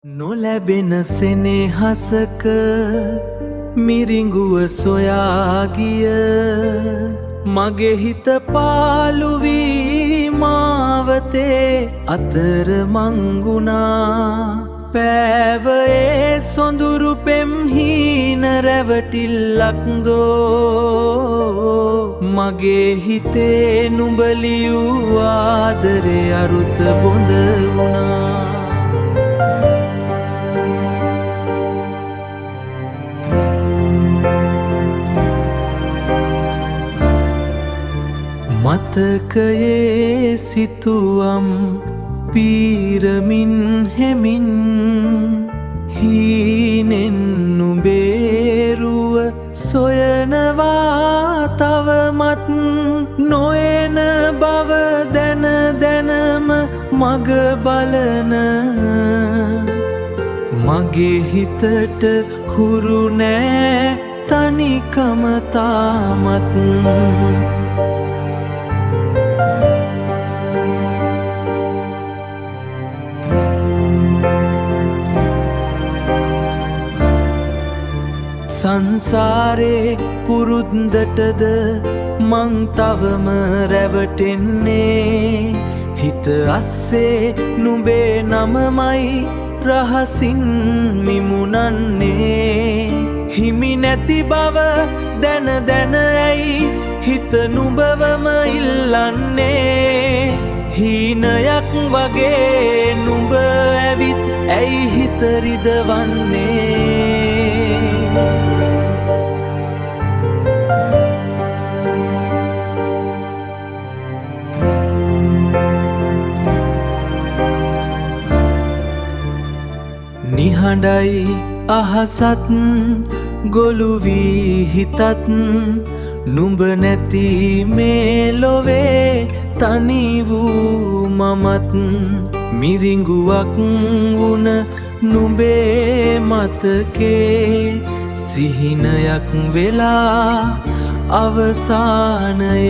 නොලැබෙන සෙනෙහසක මිරිඟුව සොයාගිය මගේ හිත පාළු වී මාවතේ අතර මංගුණා පෑවයේ සොඳුරු පෙම් හීන රැවටිල්ලක් දෝ මගේ හිතේ නුඹ ලියූ ආදරේ අරුත බොඳ වුණා මතකයේ සිතුවම් පීරමින් හෙමින් හීනෙන් නුඹේරුව සොයනවා තවමත් නොයන බව දැන දැනම මග බලන මගේ හිතට හුරු නෑ තනිකම තාමත් සංසාරේ පුරුද්දටද මං තවම රැවටෙන්නේ හිත අස්සේ නුඹේ නමමයි රහසින් මිමුණන්නේ හිමි නැති බව දැන දැන ඇයි හිත නුඹවම ඉල්ලන්නේ හීනයක් වගේ නුඹ ඇවිත් ඇයි හිත රිදවන්නේ නිහඬයි අහසත් ගොළු වී හිතත් නුඹ නැති මේ ලොවේ තනි වූ මමත් මිරිඟුවක් වුණ නුඹේ මතකේ සිහිනයක් වෙලා අවසානයේ